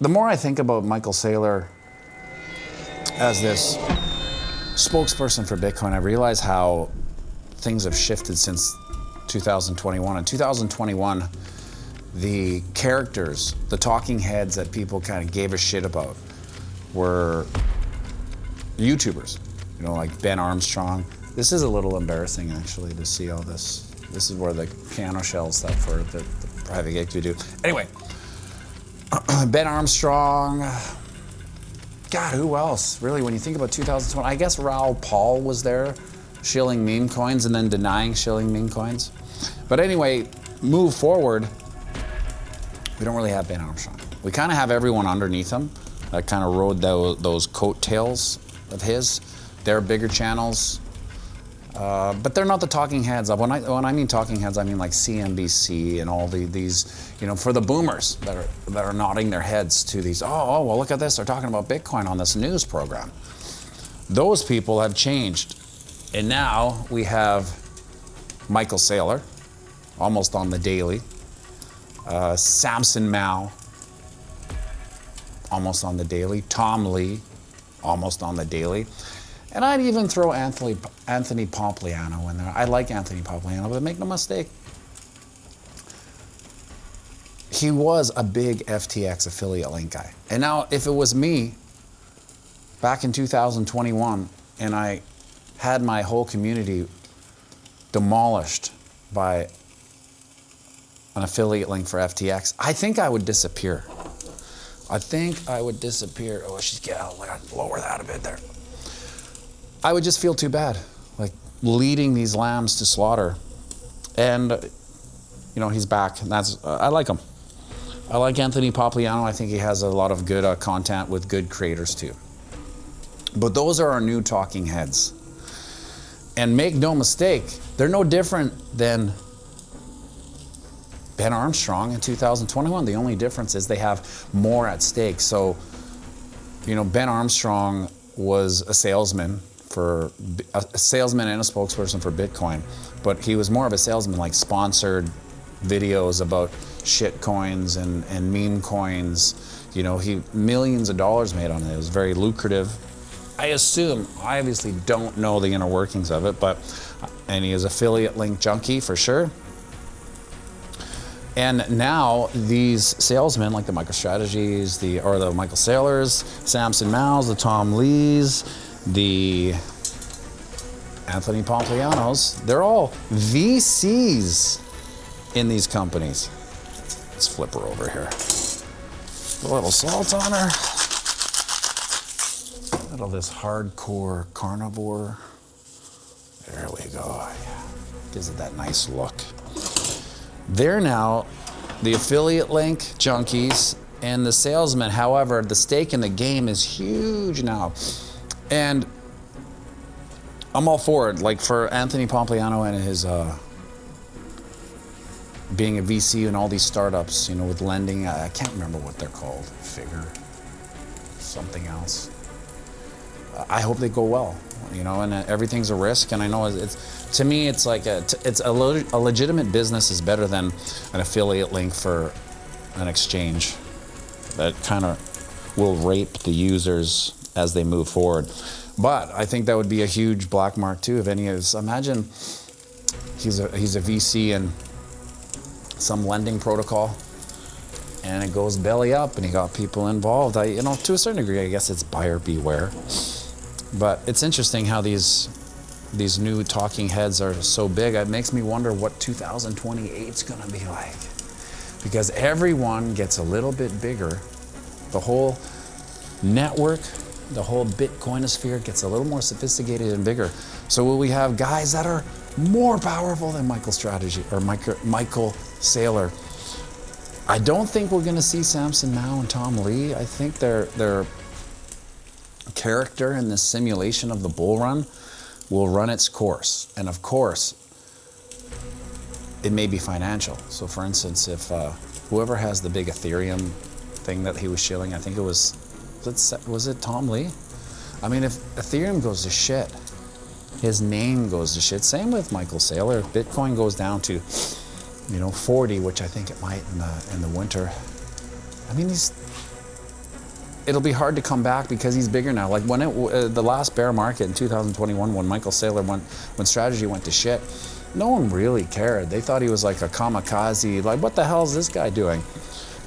the more I think about Michael Saylor as this spokesperson for Bitcoin, I realize how things have shifted since 2021. In 2021, the characters, the talking heads that people kind of gave a shit about were YouTubers, you know, like Ben Armstrong. This is a little embarrassing, actually, to see all this. This is where the piano shell stuff for the private gigs we do. Anyway, Ben Armstrong. God, who else? Really, when you think about 2020, I guess Raoul Paul was there, shilling meme coins and then denying shilling meme coins. But anyway, move forward, we don't really have Ben Armstrong. We kind of have everyone underneath him that kind of rode those coattails of his. They're bigger channels, but they're not the talking heads. When I mean talking heads, I mean like CNBC and all these, you know, for the boomers that are nodding their heads to these, oh, well, look at this, they're talking about Bitcoin on this news program. Those people have changed. And now we have Michael Saylor, almost on the daily, Samson Mao, almost on the daily, Tom Lee, almost on the daily. And I'd even throw Anthony Pompliano in there. I like Anthony Pompliano, but make no mistake, he was a big FTX affiliate link guy. And now, if it was me back in 2021 and I had my whole community demolished by an affiliate link for FTX, I think I would disappear. I think I would disappear. Oh, she's getting, lower that a bit there. I would just feel too bad, like leading these lambs to slaughter. And, you know, he's back, and that's, I like him. I like Anthony Pompliano. I think he has a lot of good content with good creators too. But those are our new talking heads. And make no mistake, they're no different than Ben Armstrong in 2021. The only difference is they have more at stake. So, you know, Ben Armstrong was a salesman and a spokesperson for Bitcoin, but he was more of a salesman, like sponsored videos about shit coins and meme coins. You know, he millions of dollars made on it. It was very lucrative. I assume, I obviously don't know the inner workings of it, and he is affiliate link junkie for sure. And now these salesmen, like the MicroStrategies, the Michael Saylors, Samson Maos, the Tom Lees, the Anthony Pomplianos, they're all VCs in these companies. Let's flip her over here. A little salt on her. Little this hardcore carnivore. There we go. Gives it that nice look. They're now the affiliate link junkies and the salesmen. However, the stake in the game is huge now. And I'm all for it. Like for Anthony Pompliano and his being a VC in all these startups, you know, with lending. I can't remember what they're called. Figure something else. I hope they go well, you know, and everything's a risk. And I know it's to me, it's like a legitimate business is better than an affiliate link for an exchange that kind of will rape the users as they move forward. But I think that would be a huge black mark too. If any of, imagine he's a VC in some lending protocol, and it goes belly up, and he got people involved. You know, to a certain degree, I guess it's buyer beware. But it's interesting how these new talking heads are so big. It makes me wonder what 2028 is going to be like, because everyone gets a little bit bigger. The whole network, the whole Bitcoinosphere gets a little more sophisticated and bigger. So will we have guys that are more powerful than Michael Saylor? I don't think we're going to see Samson Mao and Tom Lee. I think their character in this simulation of the bull run will run its course. And of course, it may be financial. So for instance, if whoever has the big Ethereum thing that he was shilling, I think it was it Tom Lee? I mean, if Ethereum goes to shit, his name goes to shit. Same with Michael Saylor. If Bitcoin goes down to, 40, which I think it might in the winter. I mean, it'll be hard to come back because he's bigger now. Like when the last bear market in 2021, when Michael Saylor when strategy went to shit, no one really cared. They thought he was like a kamikaze. Like, what the hell is this guy doing?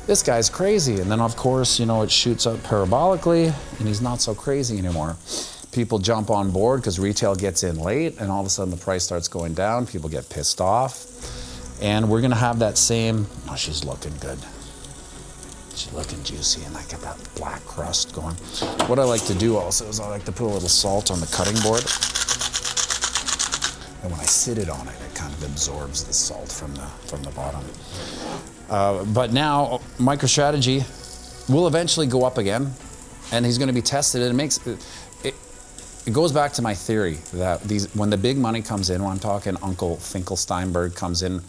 This guy's crazy. And then of course, you know, it shoots up parabolically and he's not so crazy anymore. People jump on board because retail gets in late and all of a sudden the price starts going down. People get pissed off. And we're gonna have that same, oh, she's looking good. She's looking juicy and I get that black crust going. What I like to do also is I like to put a little salt on the cutting board. And when I sit it on it, it kind of absorbs the salt from the bottom. But now MicroStrategy will eventually go up again and he's gonna be tested. And it goes back to my theory that when the big money comes in, when I'm talking Uncle Finkelsteinberg comes in,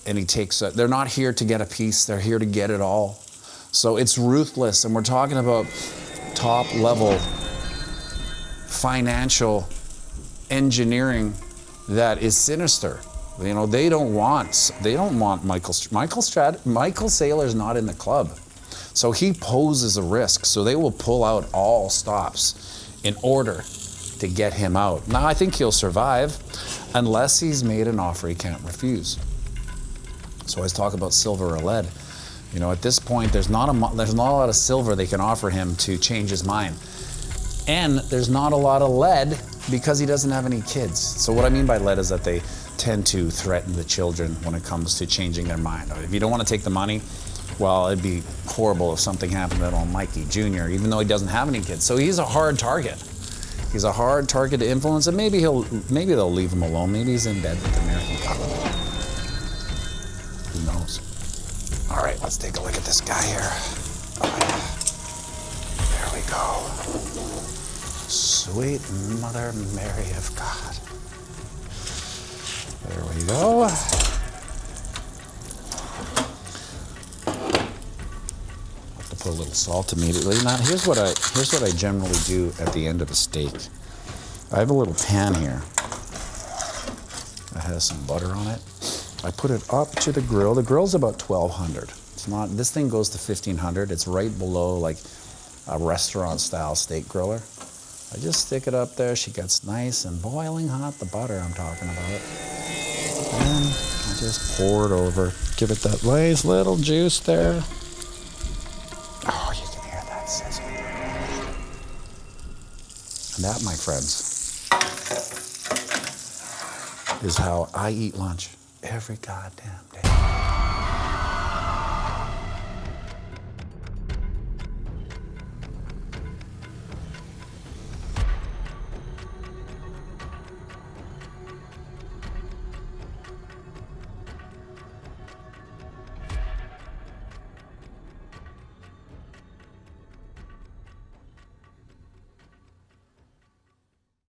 and he takes, they're not here to get a piece, they're here to get it all. So it's ruthless, and we're talking about top level financial engineering that is sinister. You know, they don't want Michael Saylor's not in the club. So he poses a risk, so they will pull out all stops in order to get him out. Now I think he'll survive unless he's made an offer he can't refuse. So I always talk about silver or lead. You know, at this point, there's not a lot of silver they can offer him to change his mind. And there's not a lot of lead because he doesn't have any kids. So what I mean by lead is that they tend to threaten the children when it comes to changing their mind. If you don't want to take the money, well, it'd be horrible if something happened to little Mikey Jr., even though he doesn't have any kids. So he's a hard target. He's a hard target to influence, and maybe they'll leave him alone. Maybe he's in bed with the American government. Who knows? All right, let's take a look at this guy here. Oh, yeah. There we go. Sweet Mother Mary of God. There we go. Have to put a little salt immediately. Now here's what I generally do at the end of a steak. I have a little pan here that has some butter on it. I put it up to the grill. The grill's about 1200. It's not, this thing goes to 1500. It's right below like a restaurant style steak griller. I just stick it up there. She gets nice and boiling hot, the butter I'm talking about. And I just pour it over. Give it that nice little juice there. Oh, you can hear that sizzle. And that, my friends, is how I eat lunch every goddamn day.